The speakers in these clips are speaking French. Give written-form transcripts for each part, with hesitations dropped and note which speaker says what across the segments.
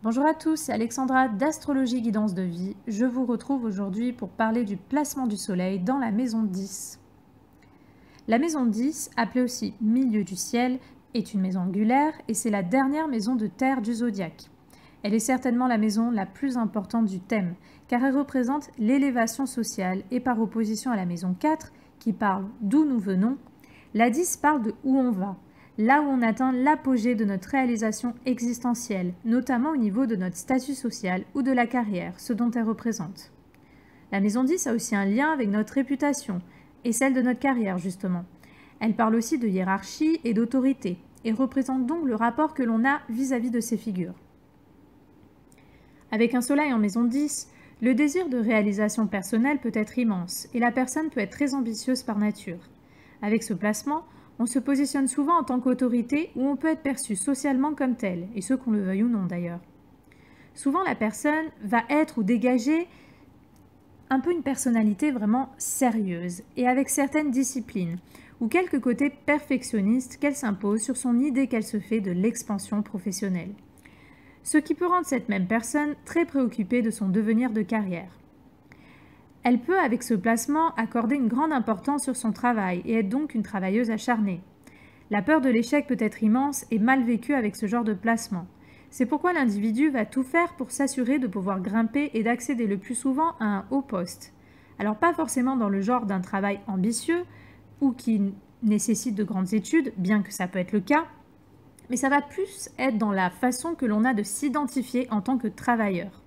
Speaker 1: Bonjour à tous, c'est Alexandra d'Astrologie Guidance de Vie. Je vous retrouve aujourd'hui pour parler du placement du Soleil dans la maison 10. La maison 10, appelée aussi milieu du ciel, est une maison angulaire et c'est la dernière maison de terre du zodiaque. Elle est certainement la maison la plus importante du thème, car elle représente l'élévation sociale et par opposition à la maison 4, qui parle d'où nous venons, la 10 parle de où on va, là où on atteint l'apogée de notre réalisation existentielle, notamment au niveau de notre statut social ou de la carrière, ce dont elle représente. La maison 10 a aussi un lien avec notre réputation, et celle de notre carrière justement. Elle parle aussi de hiérarchie et d'autorité, et représente donc le rapport que l'on a vis-à-vis de ces figures. Avec un soleil en maison 10, le désir de réalisation personnelle peut être immense, et la personne peut être très ambitieuse par nature. Avec ce placement, on se positionne souvent en tant qu'autorité ou on peut être perçu socialement comme tel, et ce qu'on le veuille ou non d'ailleurs. Souvent la personne va être ou dégager un peu une personnalité vraiment sérieuse et avec certaines disciplines, ou quelques côtés perfectionnistes qu'elle s'impose sur son idée qu'elle se fait de l'expansion professionnelle. Ce qui peut rendre cette même personne très préoccupée de son devenir de carrière. Elle peut, avec ce placement, accorder une grande importance sur son travail et être donc une travailleuse acharnée. La peur de l'échec peut être immense et mal vécue avec ce genre de placement. C'est pourquoi l'individu va tout faire pour s'assurer de pouvoir grimper et d'accéder le plus souvent à un haut poste. Alors pas forcément dans le genre d'un travail ambitieux ou qui nécessite de grandes études, bien que ça peut être le cas, mais ça va plus être dans la façon que l'on a de s'identifier en tant que travailleur.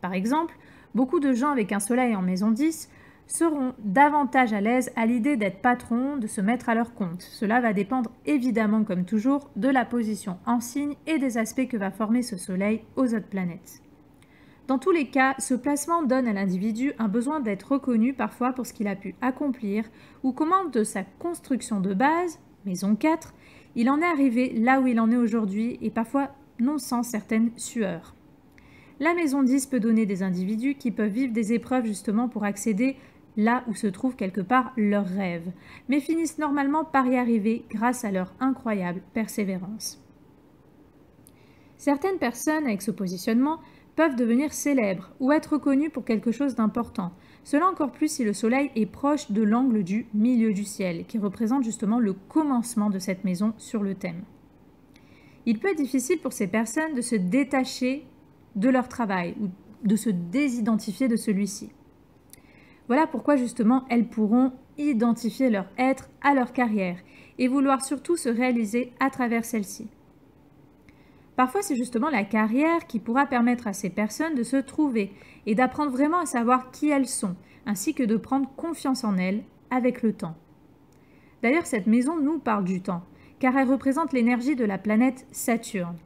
Speaker 1: Par exemple, beaucoup de gens avec un soleil en maison 10 seront davantage à l'aise à l'idée d'être patron, de se mettre à leur compte. Cela va dépendre évidemment, comme toujours, de la position en signe et des aspects que va former ce soleil aux autres planètes. Dans tous les cas, ce placement donne à l'individu un besoin d'être reconnu parfois pour ce qu'il a pu accomplir ou comment de sa construction de base, maison 4, il en est arrivé là où il en est aujourd'hui et parfois non sans certaines sueurs. La maison 10 peut donner des individus qui peuvent vivre des épreuves justement pour accéder là où se trouve quelque part leur rêve, mais finissent normalement par y arriver grâce à leur incroyable persévérance. Certaines personnes avec ce positionnement peuvent devenir célèbres ou être reconnues pour quelque chose d'important, cela encore plus si le soleil est proche de l'angle du milieu du ciel, qui représente justement le commencement de cette maison sur le thème. Il peut être difficile pour ces personnes de se détacher de leur travail ou de se désidentifier de celui-ci. Voilà pourquoi justement elles pourront identifier leur être à leur carrière et vouloir surtout se réaliser à travers celle-ci. Parfois c'est justement la carrière qui pourra permettre à ces personnes de se trouver et d'apprendre vraiment à savoir qui elles sont, ainsi que de prendre confiance en elles avec le temps. D'ailleurs cette maison nous parle du temps, car elle représente l'énergie de la planète Saturne.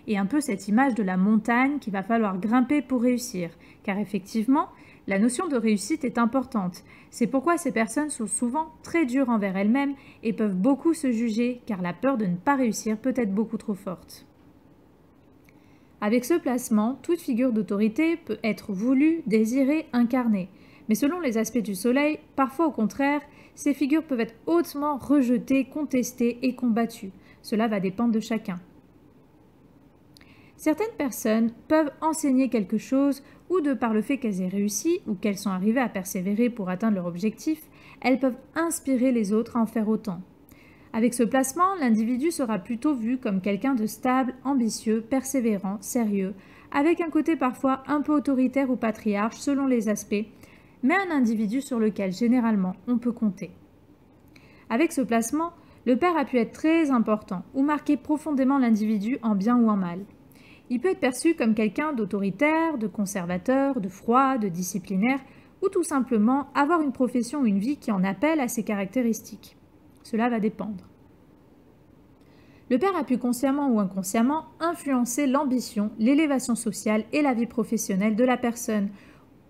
Speaker 1: Et un peu cette image de la montagne qu'il va falloir grimper pour réussir, car effectivement, la notion de réussite est importante. C'est pourquoi ces personnes sont souvent très dures envers elles-mêmes et peuvent beaucoup se juger, car la peur de ne pas réussir peut être beaucoup trop forte. Avec ce placement, toute figure d'autorité peut être voulue, désirée, incarnée. Mais selon les aspects du soleil, parfois au contraire, ces figures peuvent être hautement rejetées, contestées et combattues. Cela va dépendre de chacun. Certaines personnes peuvent enseigner quelque chose ou de par le fait qu'elles aient réussi ou qu'elles sont arrivées à persévérer pour atteindre leur objectif, elles peuvent inspirer les autres à en faire autant. Avec ce placement, l'individu sera plutôt vu comme quelqu'un de stable, ambitieux, persévérant, sérieux, avec un côté parfois un peu autoritaire ou patriarche selon les aspects, mais un individu sur lequel généralement on peut compter. Avec ce placement, le père a pu être très important ou marquer profondément l'individu en bien ou en mal. Il peut être perçu comme quelqu'un d'autoritaire, de conservateur, de froid, de disciplinaire, ou tout simplement avoir une profession ou une vie qui en appelle à ses caractéristiques. Cela va dépendre. Le père a pu consciemment ou inconsciemment influencer l'ambition, l'élévation sociale et la vie professionnelle de la personne,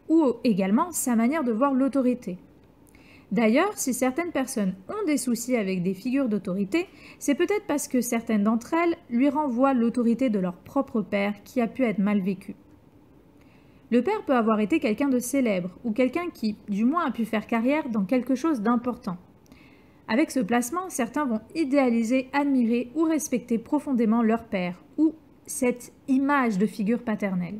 Speaker 1: ou également sa manière de voir l'autorité. D'ailleurs, si certaines personnes ont des soucis avec des figures d'autorité, c'est peut-être parce que certaines d'entre elles lui renvoient l'autorité de leur propre père qui a pu être mal vécue. Le père peut avoir été quelqu'un de célèbre ou quelqu'un qui, du moins, a pu faire carrière dans quelque chose d'important. Avec ce placement, certains vont idéaliser, admirer ou respecter profondément leur père ou cette image de figure paternelle.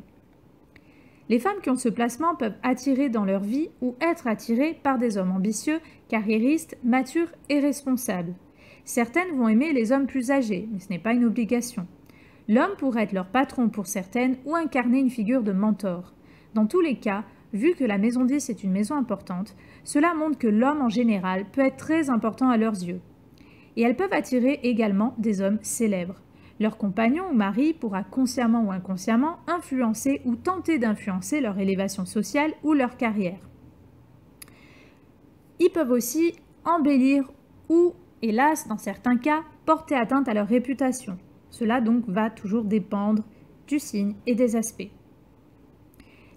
Speaker 1: Les femmes qui ont ce placement peuvent attirer dans leur vie ou être attirées par des hommes ambitieux, carriéristes, matures et responsables. Certaines vont aimer les hommes plus âgés, mais ce n'est pas une obligation. L'homme pourrait être leur patron pour certaines ou incarner une figure de mentor. Dans tous les cas, vu que la maison 10 est une maison importante, cela montre que l'homme en général peut être très important à leurs yeux. Et elles peuvent attirer également des hommes célèbres. Leur compagnon ou mari pourra consciemment ou inconsciemment influencer ou tenter d'influencer leur élévation sociale ou leur carrière. Ils peuvent aussi embellir ou, hélas, dans certains cas, porter atteinte à leur réputation. Cela donc va toujours dépendre du signe et des aspects.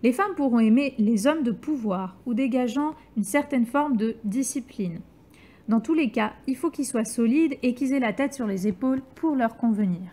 Speaker 1: Les femmes pourront aimer les hommes de pouvoir ou dégageant une certaine forme de discipline. Dans tous les cas, il faut qu'ils soient solides et qu'ils aient la tête sur les épaules pour leur convenir.